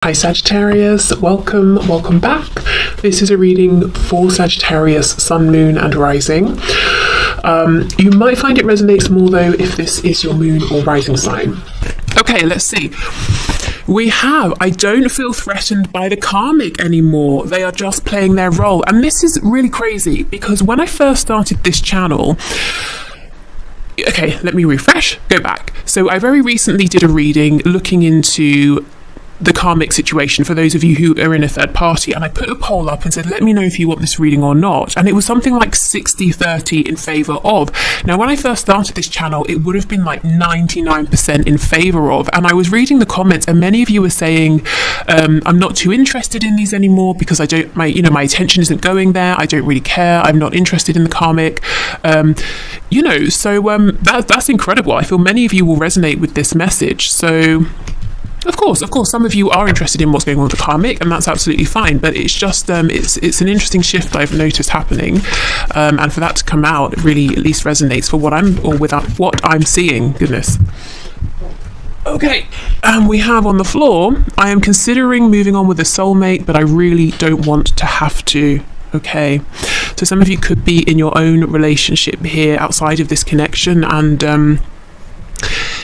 Hi Sagittarius, welcome back. This is a reading for Sagittarius, Sun, Moon and Rising. You might find it resonates more though if this is your moon or rising sign. Okay, let's see. We have, I don't feel threatened by the karmic anymore. They are just playing their role. And this is really crazy because when I first started this channel, okay, let me refresh, go back. So I very recently did a reading looking into the karmic situation for those of you who are in a third party, and I put a poll up and said, let me know if you want this reading or not, and it was something like 60-30 in favor of. Now when I first started this channel, it would have been like 99% in favor of, and I was reading the comments and many of you were saying, I'm not too interested in these anymore because my attention isn't going there, I don't really care, I'm not interested in the karmic, that's incredible. I feel many of you will resonate with this message. So Of course, some of you are interested in what's going on with the karmic, and that's absolutely fine. But it's just, it's an interesting shift I've noticed happening, and for that to come out, it really at least resonates for what I'm seeing. Goodness. Okay, we have on the floor, I am considering moving on with a soulmate, but I really don't want to have to. Okay, so some of you could be in your own relationship here outside of this connection, and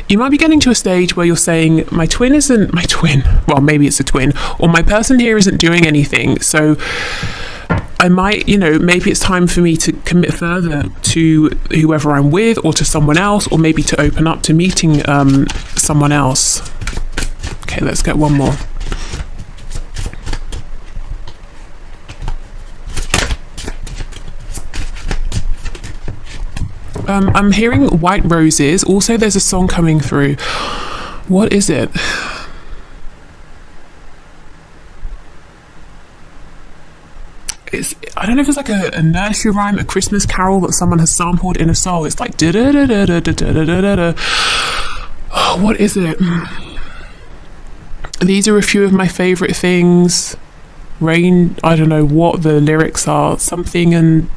you might be getting to a stage where you're saying, my twin isn't my twin, well, maybe it's a twin, or my person here isn't doing anything, so I might, maybe it's time for me to commit further to whoever I'm with, or to someone else, or maybe to open up to meeting someone else. Okay, let's get one more. I'm hearing white roses. Also, there's a song coming through. What is it? I don't know if it's like a nursery rhyme, a Christmas carol that someone has sampled in a song. It's like da da da da da da da da da da. Oh, what is it? These are a few of my favorite things. Rain, I don't know what the lyrics are. Something and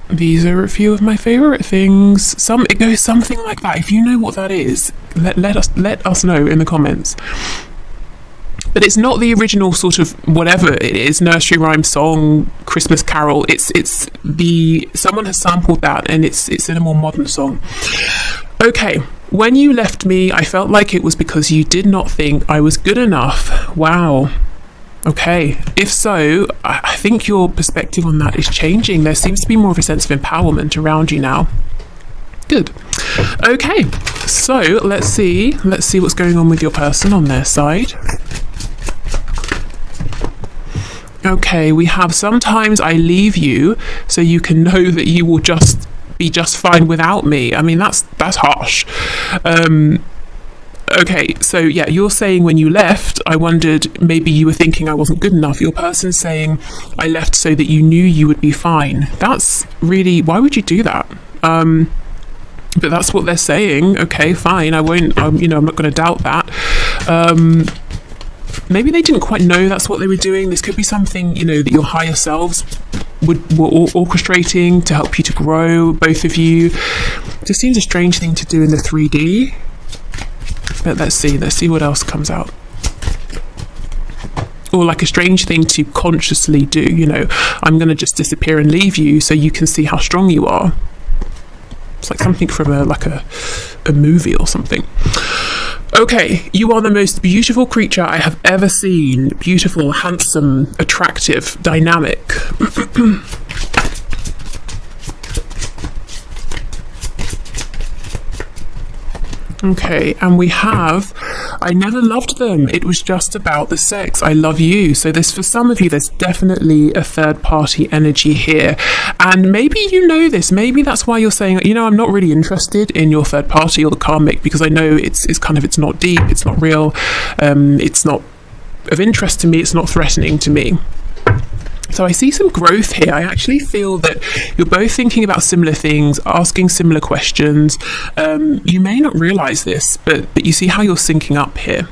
these are a few of my favorite things. It goes something like that. If you know what that is, let us know in the comments. But it's not the original sort of whatever it is, nursery rhyme, song, Christmas carol. Someone has sampled that, and it's in a more modern song. Okay, when you left me, I felt like it was because you did not think I was good enough. Wow. Okay, if so, I think your perspective on that is changing. There seems to be more of a sense of empowerment around you now. Good. Okay, so let's see what's going on with your person on their side. Okay, we have sometimes I leave you so you can know that you will just be just fine without me. I mean, that's harsh. Okay, so yeah, you're saying when you left, I wondered maybe you were thinking I wasn't good enough. Your person's saying I left so that you knew you would be fine. That's really, why would you do that? But that's what they're saying. Okay, fine. I won't, I'm not going to doubt that. Maybe they didn't quite know that's what they were doing. This could be something, that your higher selves were orchestrating to help you to grow, both of you. It just seems a strange thing to do in the 3D. But let's see what else comes out. Or like a strange thing to consciously do, I'm going to just disappear and leave you so you can see how strong you are. It's like something from a movie or something. Okay, you are the most beautiful creature I have ever seen. Beautiful, handsome, attractive, dynamic. Okay, and we have, I never loved them. It was just about the sex. I love you. So for some of you, there's definitely a third party energy here. And maybe you know this. Maybe that's why you're saying, I'm not really interested in your third party or the karmic, because I know it's not deep, it's not real, it's not of interest to me, it's not threatening to me. So I see some growth here. I actually feel that you're both thinking about similar things, asking similar questions. You may not realize this, but you see how you're syncing up here.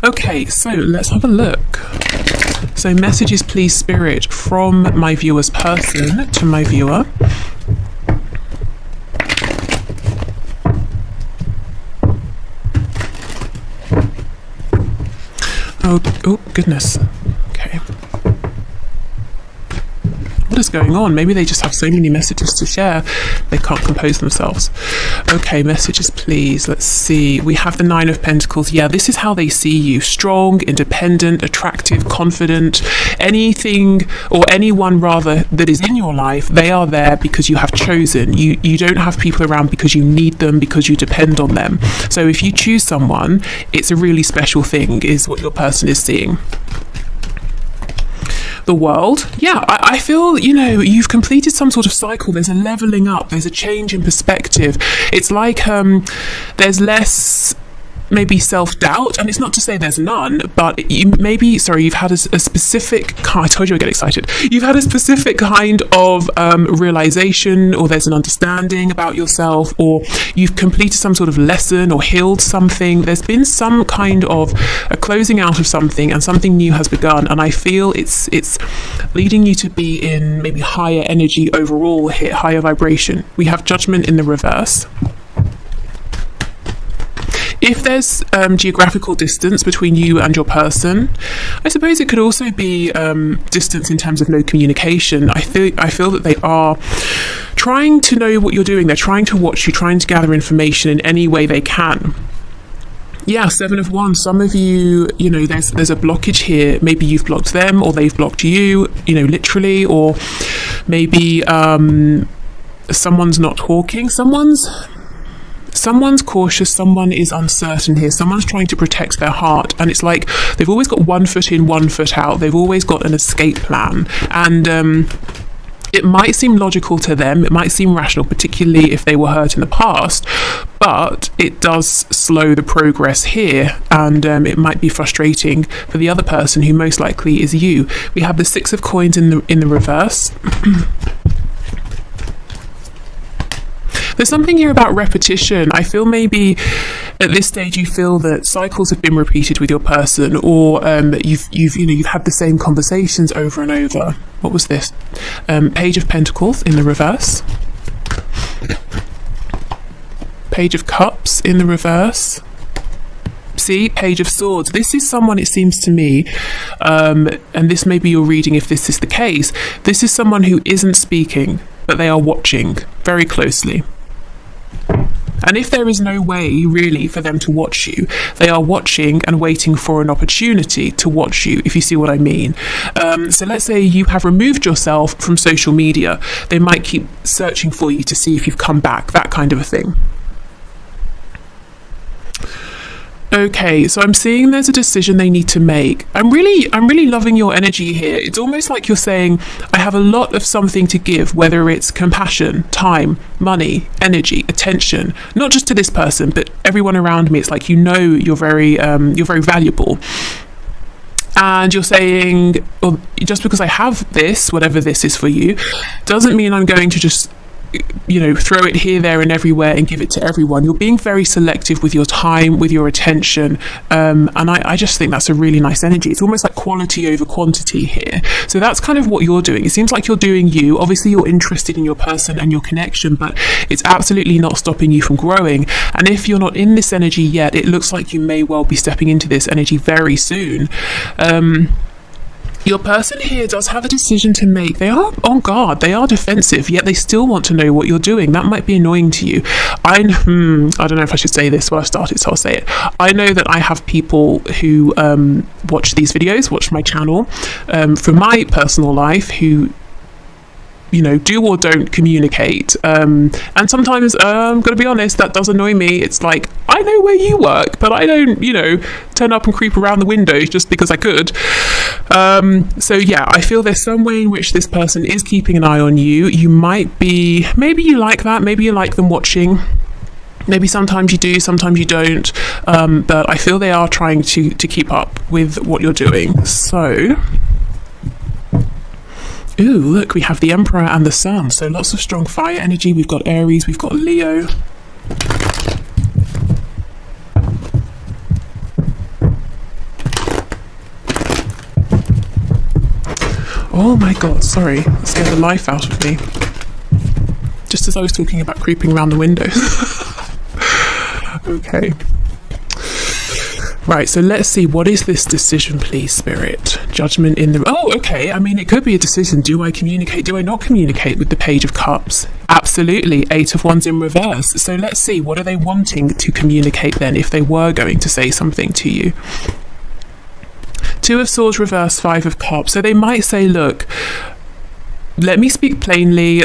Okay, so let's have a look. So messages, please, Spirit, from my viewer's person to my viewer. Oh, goodness. Okay. What is going on? Maybe they just have so many messages to share, they can't compose themselves. Okay, messages, please. Let's see. We have the Nine of Pentacles. Yeah, this is how they see you. Strong, independent, attractive, confident. Anything, or anyone rather, that is in your life, they are there because you have chosen. You don't have people around because you need them, because you depend on them. So if you choose someone, it's a really special thing, is what your person is seeing. The World. Yeah, I feel, you know, you've completed some sort of cycle. There's a leveling up. There's a change in perspective. It's like there's less maybe self-doubt, and it's not to say there's none, but you've had a specific I told you I get excited. You've had a specific kind of realization, or there's an understanding about yourself, or you've completed some sort of lesson or healed something. There's been some kind of a closing out of something, and something new has begun, and I feel it's leading you to be in maybe higher energy overall here, higher vibration. We have Judgment in the reverse. If there's geographical distance between you and your person, I suppose it could also be distance in terms of no communication. I feel that they are trying to know what you're doing. They're trying to watch you, trying to gather information in any way they can. Yeah, Seven of Wands. Some of you, you know, there's a blockage here. Maybe you've blocked them, or they've blocked you, you know, literally, or maybe someone's not talking. Someone's cautious, someone is uncertain here, someone's trying to protect their heart, and it's like they've always got one foot in, one foot out. They've always got an escape plan, and it might seem logical to them, it might seem rational, particularly if they were hurt in the past, but it does slow the progress here, and it might be frustrating for the other person, who most likely is you. We have the Six of Coins in the reverse. There's something here about repetition. I feel maybe at this stage you feel that cycles have been repeated with your person, or you've had the same conversations over and over. What was this? Page of Pentacles in the reverse. Page of Cups in the reverse. See, Page of Swords. This is someone, it seems to me, and this may be your reading if this is the case, this is someone who isn't speaking, but they are watching very closely. And if there is no way really for them to watch you, they are watching and waiting for an opportunity to watch you, if you see what I mean. So let's say you have removed yourself from social media. They might keep searching for you to see if you've come back, that kind of a thing. Okay, so I'm seeing there's a decision they need to make. I'm really loving your energy here. It's almost like you're saying, I have a lot of something to give, whether it's compassion, time, money, energy, attention, not just to this person, but everyone around me. It's like, you know, you're very valuable. And you're saying, well, just because I have this, whatever this is for you, doesn't mean I'm going to just, you know, throw it here, there and everywhere and give it to everyone. You're being very selective with your time, with your attention, and I just think that's a really nice energy. It's almost like quality over quantity here. So that's kind of what you're doing. It seems like you're doing you. Obviously you're interested in your person and your connection, but it's absolutely not stopping you from growing. And if you're not in this energy yet, it looks like you may well be stepping into this energy very soon. Your person here does have a decision to make. They are on guard, they are defensive, yet they still want to know what you're doing. That might be annoying to you. I don't know if I should say this when I started, so I'll say it. I know that I have people who watch these videos, watch my channel, from my personal life, who, you know, do or don't communicate, and sometimes I'm gonna be honest, that does annoy me. It's like, I know where you work, but I don't, you know, turn up and creep around the windows just because I could. So yeah, I feel there's some way in which this person is keeping an eye on you. You might be, maybe you like that, maybe you like them watching, maybe sometimes you do, sometimes you don't, but I feel they are trying to keep up with what you're doing. So ooh, look, we have the Emperor and the Sun. So lots of strong fire energy. We've got Aries, we've got Leo. Oh my God, sorry, that scared the life out of me. Just as I was talking about creeping around the window. Okay. Right, so let's see, what is this decision, please, Spirit? Judgment in the... Oh, okay, I mean, it could be a decision. Do I communicate? Do I not communicate with the Page of Cups? Absolutely. 8 of Wands in reverse. So let's see, what are they wanting to communicate then, if they were going to say something to you? 2 of Swords reverse, 5 of Cups. So they might say, look, let me speak plainly.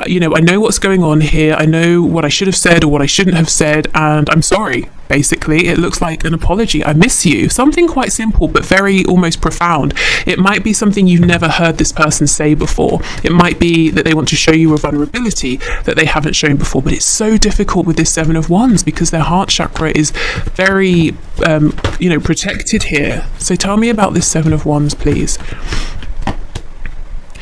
You know, I know what's going on here. I know what I should have said or what I shouldn't have said, and I'm sorry. Basically, it looks like an apology. I miss you. Something quite simple, but very almost profound. It might be something you've never heard this person say before. It might be that they want to show you a vulnerability that they haven't shown before, but it's so difficult with this 7 of Wands because their heart chakra is very, you know, protected here. So tell me about this 7 of Wands, please.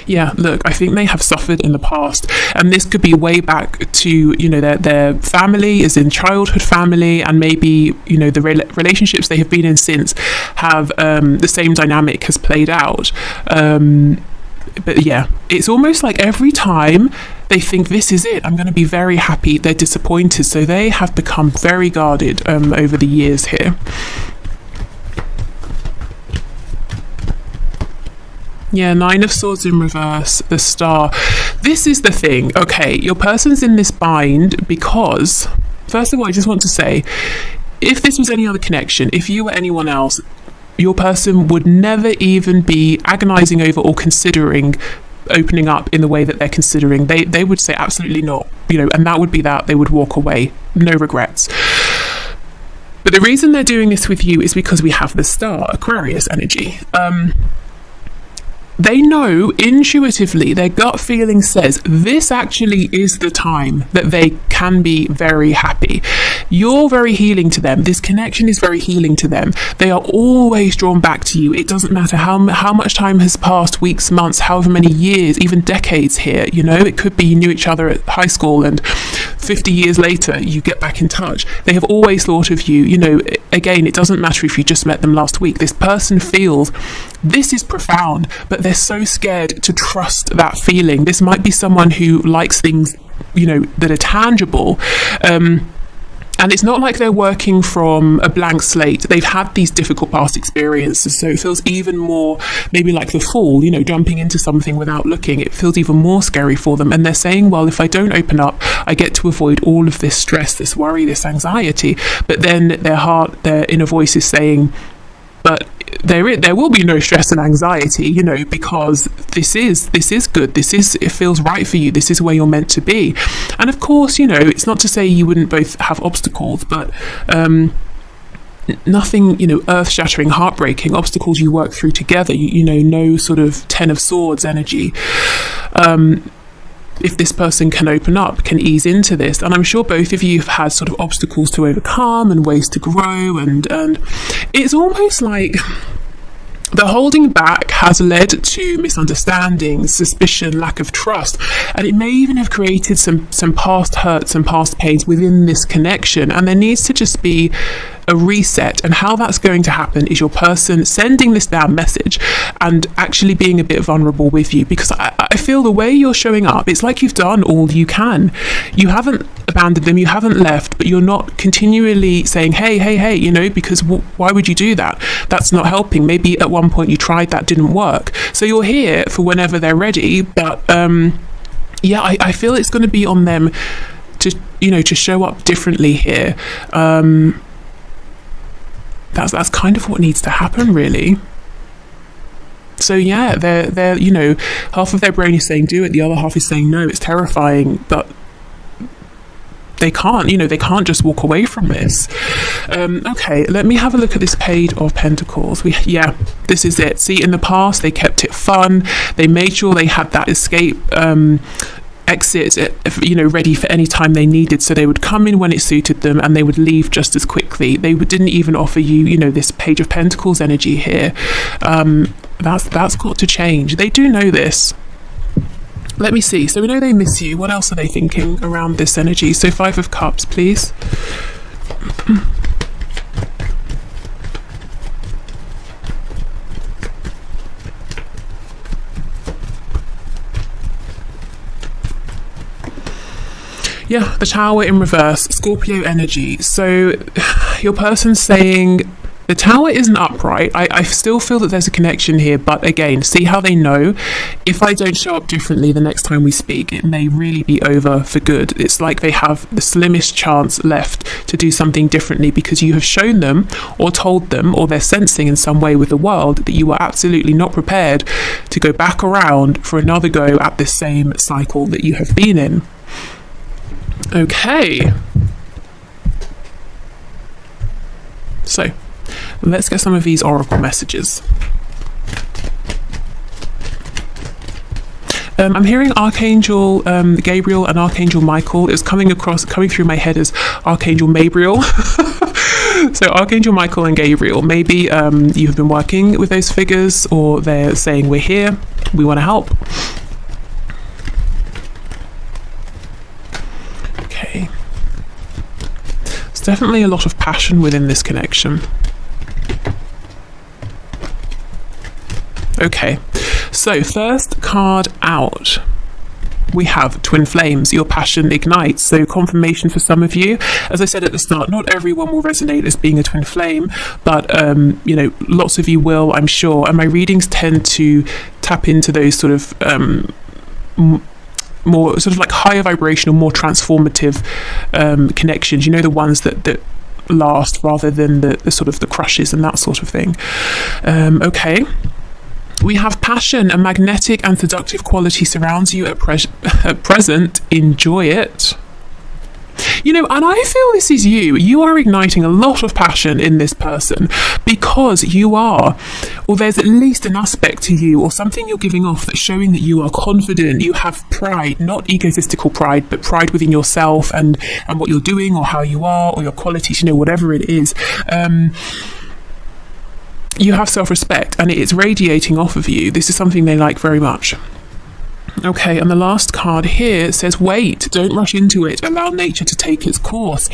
Yeah, look, I think they have suffered in the past, and this could be way back to, you know, their family, as in childhood family, and maybe, you know, the relationships they have been in since have the same dynamic has played out. But yeah, it's almost like every time they think this is it, I'm going to be very happy, they're disappointed. So they have become very guarded over the years here. Yeah, 9 of Swords in reverse, the Star. This is the thing. Okay, your person's in this bind because, first of all, I just want to say, if this was any other connection, if you were anyone else, your person would never even be agonizing over or considering opening up in the way that they're considering. They would say absolutely not, you know, and that would be that. They would walk away, no regrets. But the reason they're doing this with you is because we have the Star, Aquarius energy. They know intuitively, their gut feeling says this actually is the time that they can be very happy. You're very healing to them. This connection is very healing to them. They are always drawn back to you. It doesn't matter how much time has passed, weeks, months, however many years, even decades here. You know, it could be you knew each other at high school and 50 years later you get back in touch. They have always thought of you. You know, again, it doesn't matter if you just met them last week. This person feels this is profound, but they're so scared to trust that feeling. This might be someone who likes things, you know, that are tangible. And it's not like they're working from a blank slate. They've had these difficult past experiences, so it feels even more maybe like the Fool, you know, jumping into something without looking. It feels even more scary for them. And they're saying, well, if I don't open up, I get to avoid all of this stress, this worry, this anxiety. But then their heart, their inner voice is saying, but there will be no stress and anxiety, you know, because this is good. It feels right for you. This is where you're meant to be. And of course, you know, it's not to say you wouldn't both have obstacles, but nothing, you know, earth-shattering, heartbreaking obstacles you work through together. You know, no sort of 10 of Swords energy. If this person can open up, can ease into this. And I'm sure both of you have had sort of obstacles to overcome and ways to grow, and it's almost like the holding back has led to misunderstandings, suspicion, lack of trust, and it may even have created some past hurts and past pains within this connection. And there needs to just be a reset, and how that's going to happen is your person sending this down message and actually being a bit vulnerable with you, because I feel the way you're showing up, it's like you've done all you can. You haven't abandoned them, you haven't left, but you're not continually saying hey, you know, because why would you do that? That's not helping. Maybe at one point you tried, that didn't work, so you're here for whenever they're ready. But yeah, I feel it's going to be on them to, you know, to show up differently here. That's kind of what needs to happen, really. So yeah, they're you know, half of their brain is saying do it, the other half is saying no, it's terrifying, but they can't, you know, they can't just walk away from this. Okay, let me have a look at this Page of Pentacles. Yeah, this is it. See, in the past they kept it fun. They made sure they had that escape exit, you know, ready for any time they needed. So they would come in when it suited them and they would leave just as quickly. They didn't even offer you, you know, this Page of Pentacles energy here. That's got to change. They do know this. Let me see. So we know they miss you. What else are they thinking around this energy? So 5 of Cups, please. Yeah, the Tower in reverse, Scorpio energy. So your person's saying, The Tower isn't upright. I still feel that there's a connection here, but again, see how they know if I don't show up differently the next time we speak, it may really be over for good. It's like they have the slimmest chance left to do something differently because you have shown them or told them, or they're sensing in some way with the world, that you are absolutely not prepared to go back around for another go at this same cycle that you have been in. Okay. So, let's get some of these oracle messages. I'm hearing Archangel Gabriel and Archangel Michael. It's coming through my head as Archangel Mabriel. So Archangel Michael and Gabriel, maybe you have been working with those figures, or they're saying, we're here, we want to help. Okay. There's definitely a lot of passion within this connection. Okay, so first card out, we have Twin Flames. Your passion ignites. So confirmation for some of you. As I said at the start, not everyone will resonate as being a twin flame, but you know, lots of you will, I'm sure. And my readings tend to tap into those sort of more sort of like higher vibrational, more transformative connections. You know, the ones that last rather than the sort of the crushes and that sort of thing. Okay. We have passion. A magnetic and seductive quality surrounds you at present. Enjoy it. You know, and I feel this is you. You are igniting a lot of passion in this person because you are, or there's at least an aspect to you or something you're giving off that's showing that you are confident. You have pride, not egotistical pride, but pride within yourself and what you're doing or how you are or your qualities, you know, whatever it is. You have self-respect and it's radiating off of you. This is something they like very much. Okay, and the last card here says, wait, don't rush into it. Allow nature to take its course.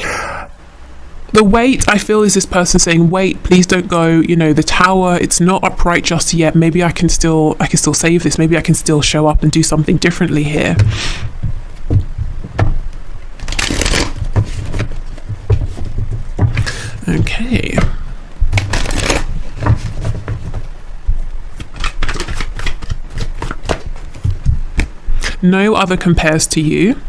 The wait, I feel, is this person saying, wait, please don't go. You know, the Tower, it's not upright just yet. Maybe I can still save this. Maybe I can still show up and do something differently here. Okay. No other compares to you.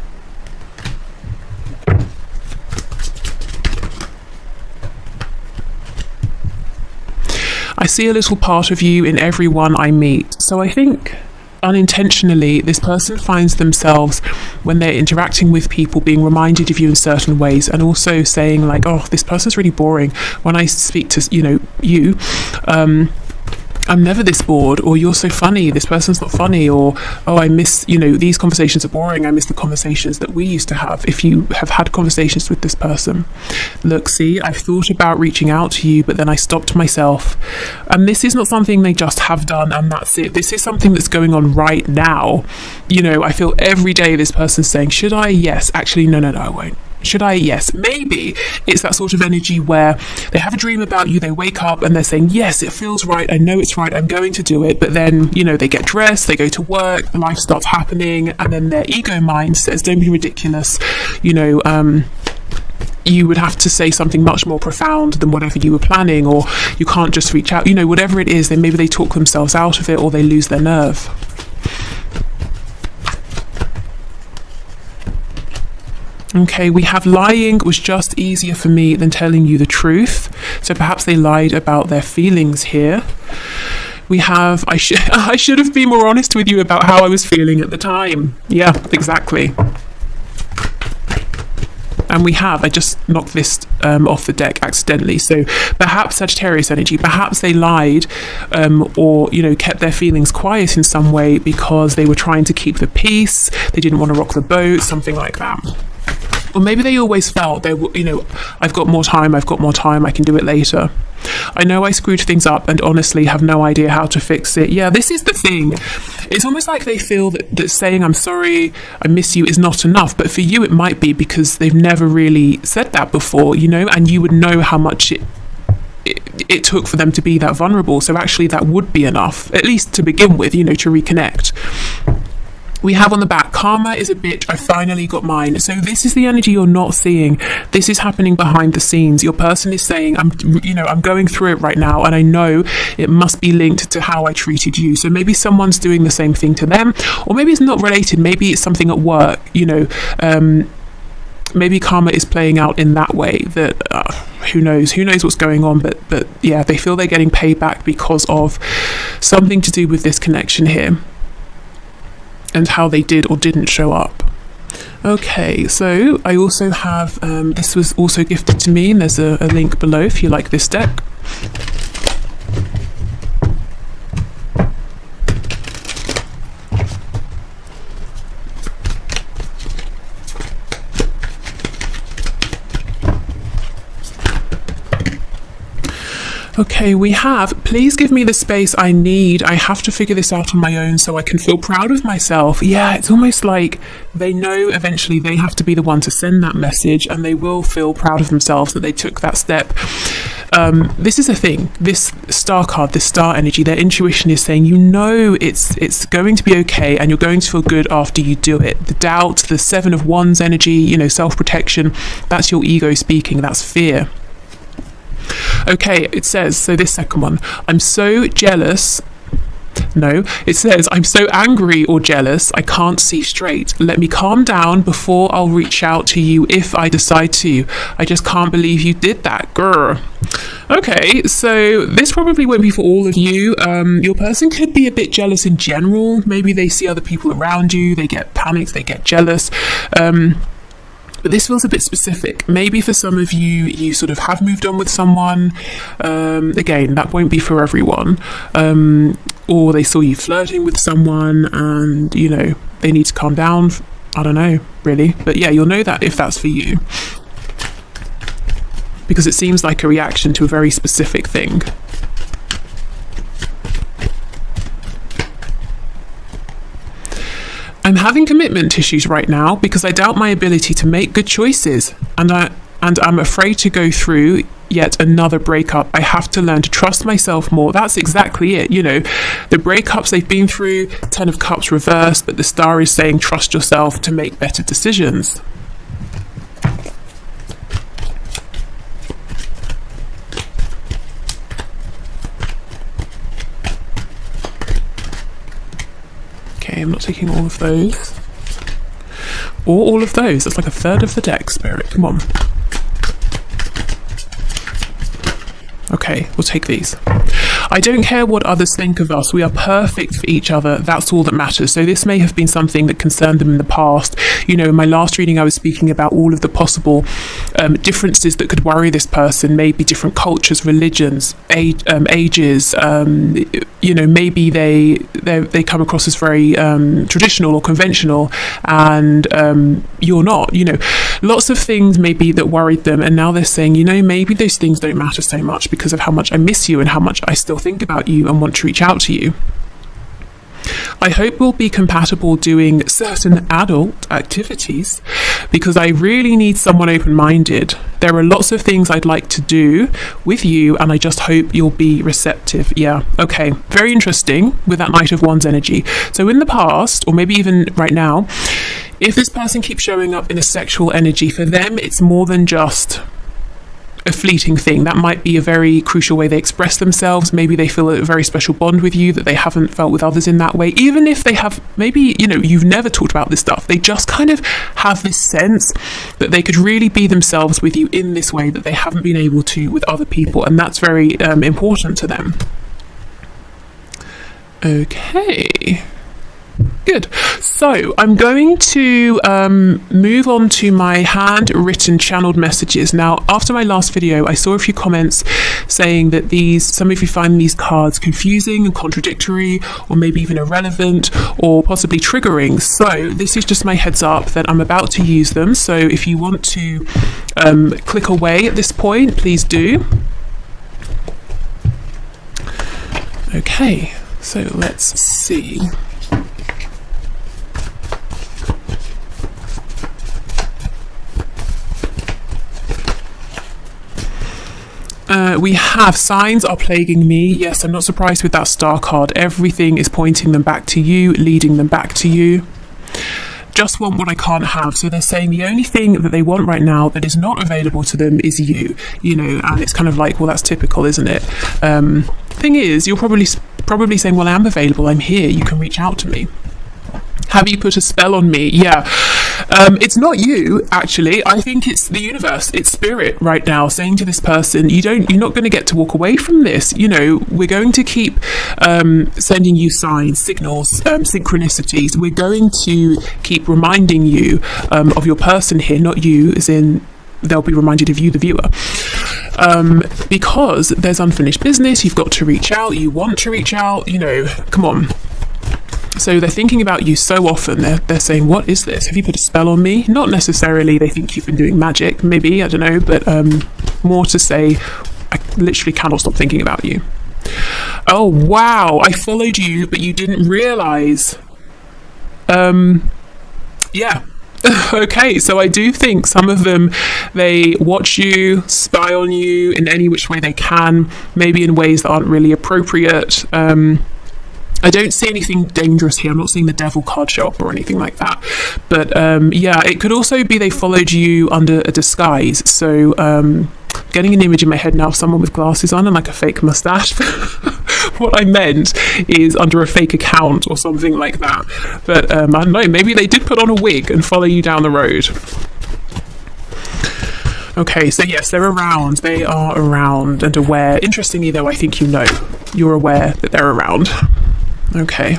I see a little part of you in everyone I meet. So I think unintentionally this person finds themselves, when they're interacting with people, being reminded of you in certain ways, and also saying like, oh, this person's really boring. When I speak to, you know, you, I'm never this bored, or you're so funny, this person's not funny, or oh, I miss, you know, these conversations are boring, I miss the conversations that we used to have. If you have had conversations with this person, look, see, I've thought about reaching out to you, but then I stopped myself. And this is not something they just have done and that's it. This is something that's going on right now. You know, I feel every day this person's saying, should I? Yes. Actually, no, I won't. Should I? Yes. Maybe it's that sort of energy where they have a dream about you, they wake up and they're saying, yes, it feels right, I know it's right, I'm going to do it. But then, you know, they get dressed, they go to work, life starts happening, and then their ego mind says, don't be ridiculous. You know, you would have to say something much more profound than whatever you were planning, or you can't just reach out, you know, whatever it is. Then maybe they talk themselves out of it, or they lose their nerve. Okay, we have lying was just easier for me than telling you the truth. So perhaps they lied about their feelings here. We have, I should have been more honest with you about how I was feeling at the time. Yeah, exactly. And we have, I just knocked this off the deck accidentally. So perhaps Sagittarius energy, perhaps they lied or, you know, kept their feelings quiet in some way because they were trying to keep the peace. They didn't want to rock the boat, something like that. Or maybe they always felt they were, you know, I've got more time, I can do it later. I know I screwed things up and honestly have no idea how to fix it. Yeah, this is the thing. It's almost like they feel that saying I'm sorry, I miss you is not enough. But for you, it might be because they've never really said that before, you know, and you would know how much it took for them to be that vulnerable. So actually that would be enough, at least to begin with, you know, to reconnect. We have on the back, karma is a bitch, I finally got mine. So this is the energy you're not seeing. This is happening behind the scenes. Your person is saying, I'm going through it right now, and I know it must be linked to how I treated you. So maybe someone's doing the same thing to them, or maybe it's not related. Maybe it's something at work, maybe karma is playing out in that way, that who knows what's going on, but yeah, they feel they're getting paid back because of something to do with this connection here and how they did or didn't show up. Okay, so I also have this was also gifted to me, and there's a link below if you like this deck. Okay, we have, please give me the space I need. I have to figure this out on my own so I can feel proud of myself. Yeah, it's almost like they know eventually they have to be the one to send that message, and they will feel proud of themselves that they took that step. This is a thing, this star card, this star energy, their intuition is saying, it's going to be okay, and you're going to feel good after you do it. The doubt, the 7 of Wands energy, self-protection, that's your ego speaking, that's fear. Okay, it says, so this second one, I'm so jealous. No, it says, I'm so angry or jealous, I can't see straight. Let me calm down before I'll reach out to you if I decide to. I just can't believe you did that, grr. Okay, so this probably won't be for all of you. Your person could be a bit jealous in general. Maybe they see other people around you, they get panicked, they get jealous. But this feels a bit specific. Maybe for some of you, you sort of have moved on with someone. Again, that won't be for everyone. Or they saw you flirting with someone and, they need to calm down. I don't know, really. But yeah, you'll know that if that's for you. Because it seems like a reaction to a very specific thing. I'm having commitment issues right now because I doubt my ability to make good choices, and I'm afraid to go through yet another breakup. I have to learn to trust myself more. That's exactly it. The breakups they've been through, 10 of Cups reversed, but the star is saying trust yourself to make better decisions. I'm not taking all of those. Or all of those. That's like a third of the deck, Spirit. Come on. Okay, we'll take these. I don't care what others think of us. We are perfect for each other. That's all that matters. So this may have been something that concerned them in the past. In my last reading, I was speaking about all of the possible differences that could worry this person. Maybe different cultures, religions, ages. Maybe they come across as very traditional or conventional, and you're not. Lots of things maybe that worried them, and now they're saying, maybe those things don't matter so much because of how much I miss you and how much I still think about you and want to reach out to you. I hope we'll be compatible doing certain adult activities because I really need someone open-minded. There are lots of things I'd like to do with you, and I just hope you'll be receptive. Yeah, okay, very interesting with that Knight of Wands energy. So in the past, or maybe even right now, if this person keeps showing up in a sexual energy, for them it's more than just a fleeting thing. That might be a very crucial way they express themselves. Maybe they feel a very special bond with you that they haven't felt with others in that way. Even if they have, maybe, you've never talked about this stuff. They just kind of have this sense that they could really be themselves with you in this way that they haven't been able to with other people. And that's very important to them. Okay. Good. So I'm going to move on to my handwritten channeled messages. Now, after my last video, I saw a few comments saying that some of you find these cards confusing and contradictory, or maybe even irrelevant, or possibly triggering. So this is just my heads up that I'm about to use them. So if you want to click away at this point, please do. Okay, so let's see. We have signs are plaguing me. Yes, I'm not surprised with that star card. Everything is pointing them back to you, leading them back to you. just want what I can't have. So they're saying the only thing that they want right now that is not available to them is you, and it's kind of like, well, that's typical, isn't it? Thing is, you're probably saying, well, I am available, I'm here, you can reach out to me. Have you put a spell on me? Yeah. It's not you, actually. I think it's the universe, it's spirit right now saying to this person, you're not going to get to walk away from this. We're going to keep sending you signs, signals, synchronicities. We're going to keep reminding you of your person here, not you, as in they'll be reminded of you, the viewer. Because there's unfinished business, you've got to reach out, you want to reach out, come on. So they're thinking about you so often, they're saying, what is this? Have you put a spell on me? Not necessarily they think you've been doing magic, maybe, I don't know, but more to say, I literally cannot stop thinking about you. Oh, wow, I followed you, but you didn't realise. Yeah. Okay, so I do think some of them, they watch you, spy on you in any which way they can, maybe in ways that aren't really appropriate. I don't see anything dangerous here. I'm not seeing the devil card show up or anything like that. But yeah, it could also be they followed you under a disguise. So getting an image in my head now of someone with glasses on and like a fake mustache. What I meant is under a fake account or something like that. But I don't know, maybe they did put on a wig and follow you down the road. Okay, so yes, they're around. They are around and aware. Interestingly, though, I think you're aware that they're around. Okay.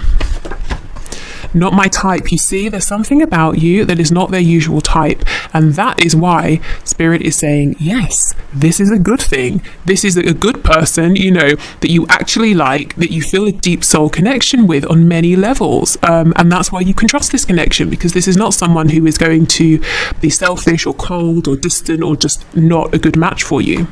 Not my type. You see, there's something about you that is not their usual type. And that is why Spirit is saying, yes, this is a good thing. This is a good person, that you actually like, that you feel a deep soul connection with on many levels. And that's why you can trust this connection, because this is not someone who is going to be selfish or cold or distant or just not a good match for you.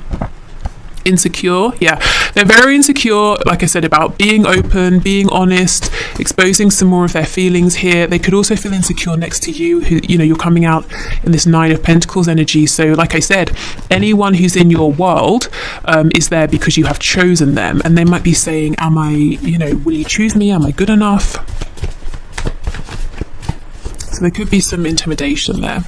Insecure, yeah, they're very insecure, like I said, about being open, being honest, exposing some more of their feelings here. They could also feel insecure next to you, who you're coming out in this 9 of Pentacles energy. So like I said, anyone who's in your world is there because you have chosen them, and they might be saying, am I, will you choose me, am I good enough? So there could be some intimidation there.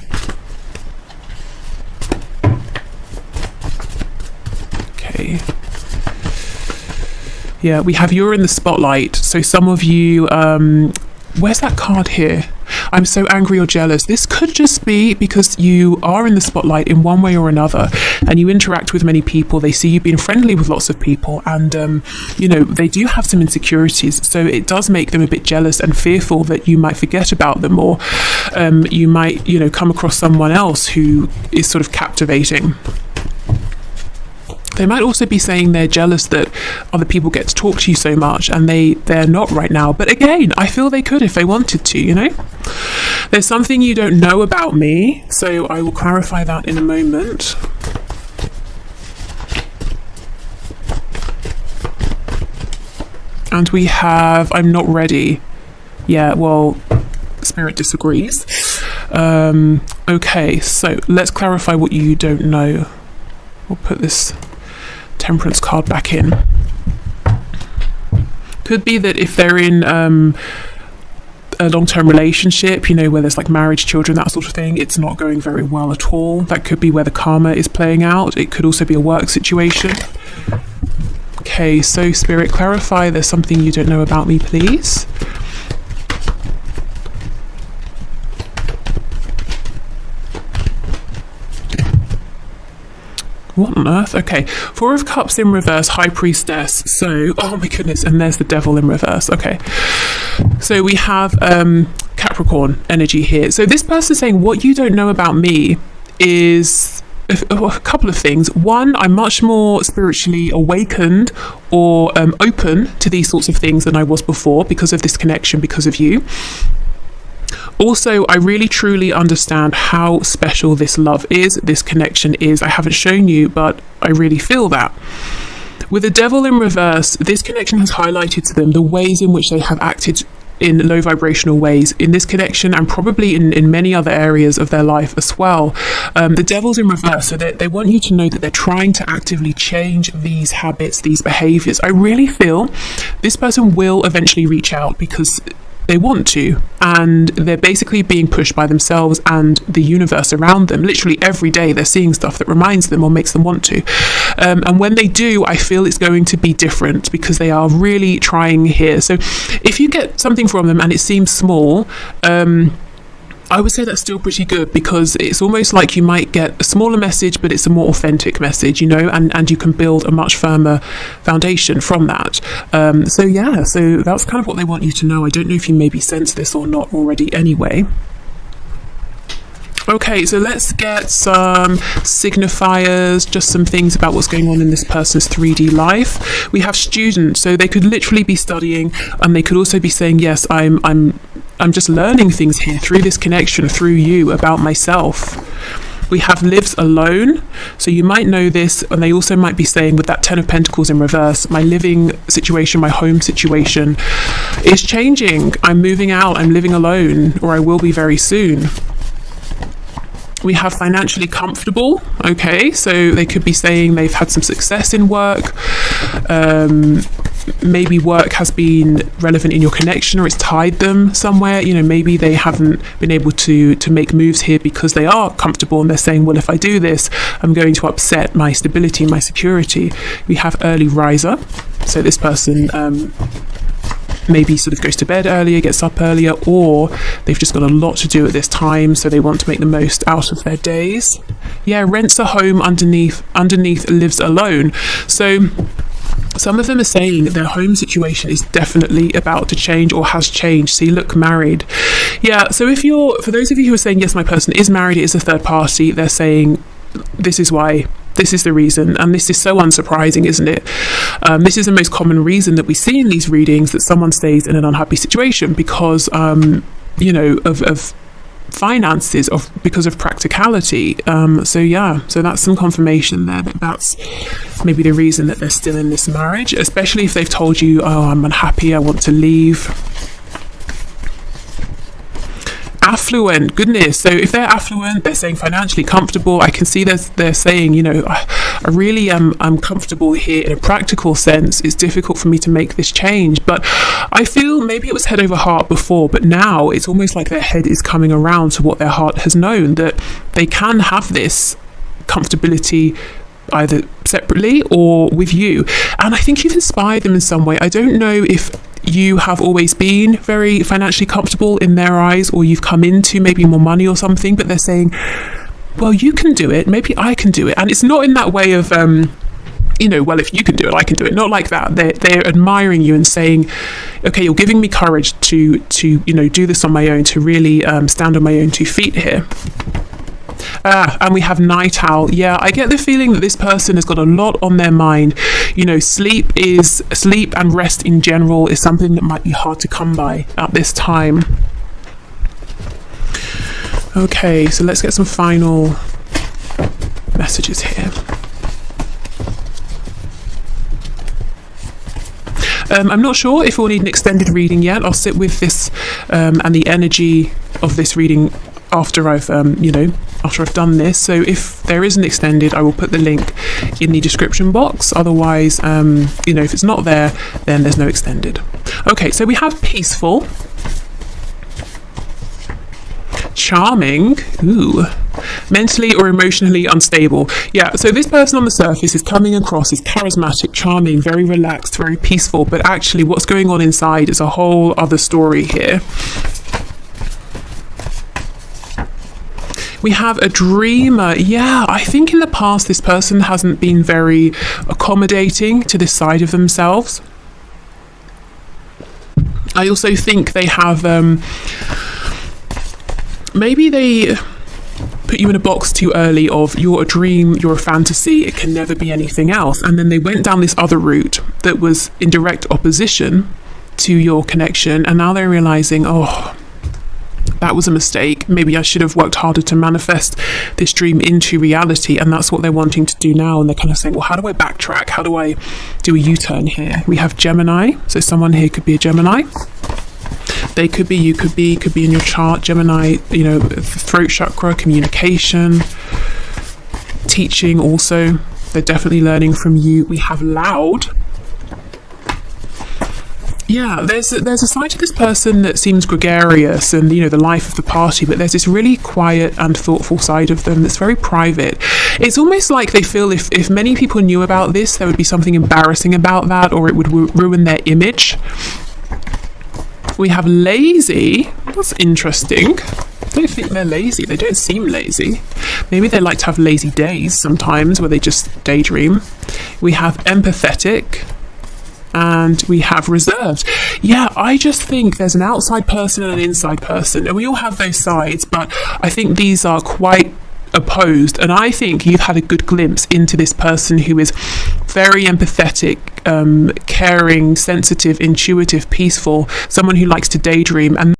Yeah, we have you're in the spotlight. So some of you, where's that card here? I'm so angry or jealous. This could just be because you are in the spotlight in one way or another, and you interact with many people. They see you being friendly with lots of people, and they do have some insecurities. So it does make them a bit jealous and fearful that you might forget about them, or you might come across someone else who is sort of captivating. They might also be saying they're jealous that other people get to talk to you so much, and they're not right now. But again, I feel they could if they wanted to, There's something you don't know about me, so I will clarify that in a moment. And we have, I'm not ready. Yeah, well, Spirit disagrees. Okay, so let's clarify what you don't know. We'll put this Temperance card back in. Could be that if they're in a long-term relationship, where there's like marriage, children, that sort of thing, it's not going very well at all. That could be where the karma is playing out. It could also be a work situation. Okay, so Spirit, clarify there's something you don't know about me, please. What on earth? Okay, 4 of Cups in reverse, High Priestess. So, oh my goodness, and there's the Devil in reverse. Okay, so we have Capricorn energy here. So this person's saying, what you don't know about me is a couple of things. One, I'm much more spiritually awakened or open to these sorts of things than I was before because of this connection, because of you. Also, I really truly understand how special this love is, this connection is. I haven't shown you, but I really feel that. With the Devil in reverse, this connection has highlighted to them the ways in which they have acted in low vibrational ways in this connection, and probably in many other areas of their life as well. The Devil's in reverse, so they want you to know that they're trying to actively change these habits, these behaviors. I really feel this person will eventually reach out, because they want to, and they're basically being pushed by themselves and the universe around them. Literally every day they're seeing stuff that reminds them or makes them want to, and when they do, I feel it's going to be different because they are really trying here. So if you get something from them and it seems small, I would say that's still pretty good, because it's almost like you might get a smaller message, but it's a more authentic message, you know, and you can build a much firmer foundation from that. So yeah, so that's kind of what they want you to know. I don't know if you maybe sense this or not already anyway. Okay, so let's get some signifiers, just some things about what's going on in this person's 3D life. We have students, so they could literally be studying, and they could also be saying, yes, I'm just learning things here through this connection, through you, about myself. We have lives alone, so you might know this, and they also might be saying with that 10 of Pentacles in reverse, my living situation, my home situation is changing. I'm moving out, I'm living alone, or I will be very soon. We have financially comfortable. Okay, so they could be saying they've had some success in work. Maybe work has been relevant in your connection, or it's tied them somewhere. You know, maybe they haven't been able to make moves here because they are comfortable, and they're saying, well, if I do this, I'm going to upset my stability, my security. We have early riser, so this person maybe sort of goes to bed earlier, gets up earlier, or they've just got a lot to do at this time, so they want to make the most out of their days. Yeah, rents a home, underneath lives alone. So some of them are saying their home situation is definitely about to change or has changed. So you look married. Yeah, so for those of you who are saying, yes, my person is married, it is a third party, they're saying this is why. This is the reason, and this is so unsurprising, isn't it? This is the most common reason that we see in these readings, that someone stays in an unhappy situation because, you know, of finances, because of practicality. So yeah, so that's some confirmation there that that's maybe the reason that they're still in this marriage, especially if they've told you, oh, I'm unhappy, I want to leave. Affluent, goodness. So if they're affluent, they're saying financially comfortable. I can see they're saying, you know, I really I'm comfortable here in a practical sense. It's difficult for me to make this change, but I feel maybe it was head over heart before, but now it's almost like their head is coming around to what their heart has known, that they can have this comfortability either separately or with you. And I think you've inspired them in some way. I don't know if you have always been very financially comfortable in their eyes, or you've come into maybe more money or something, but they're saying, well, you can do it, maybe I can do it. And it's not in that way of you know, well, if you can do it, I can do it. Not like that. They're admiring you and saying, okay, you're giving me courage to you know, do this on my own, to really stand on my own 2 feet here. And we have night owl. Yeah, I get the feeling that this person has got a lot on their mind. You know, sleep and rest in general is something that might be hard to come by at this time. Okay, so let's get some final messages here. I'm not sure if we'll need an extended reading yet. I'll sit with this and the energy of this reading after I've after I've done this. So if there is an extended, I will put the link in the description box. Otherwise, you know, if it's not there, then there's no extended. Okay, so we have peaceful, charming, ooh, mentally or emotionally unstable. Yeah, so this person on the surface is coming across as charismatic, charming, very relaxed, very peaceful, but actually what's going on inside is a whole other story here. We have a dreamer. Yeah, I think in the past this person hasn't been very accommodating to this side of themselves. I also think they have maybe they put you in a box too early of you're a dream, you're a fantasy, it can never be anything else. And then they went down this other route that was in direct opposition to your connection, and now they're realizing, oh, that was a mistake. Maybe I should have worked harder to manifest this dream into reality. And that's what they're wanting to do now. And they're kind of saying, well, how do I backtrack? How do I do a U-turn here? We have Gemini. So someone here could be a Gemini. They could be, you could be in your chart. Gemini, you know, throat chakra, communication, teaching also. They're definitely learning from you. We have loud. Yeah, there's a side to this person that seems gregarious and, you know, the life of the party, but there's this really quiet and thoughtful side of them that's very private. It's almost like they feel if many people knew about this, there would be something embarrassing about that, or it would ruin their image. We have lazy. That's interesting. I don't think they're lazy. They don't seem lazy. Maybe they like to have lazy days sometimes where they just daydream. We have empathetic. And we have reserved. Yeah, I just think there's an outside person and an inside person, and we all have those sides, but I think these are quite opposed, and I think you've had a good glimpse into this person who is very empathetic, caring, sensitive, intuitive, peaceful, someone who likes to daydream, and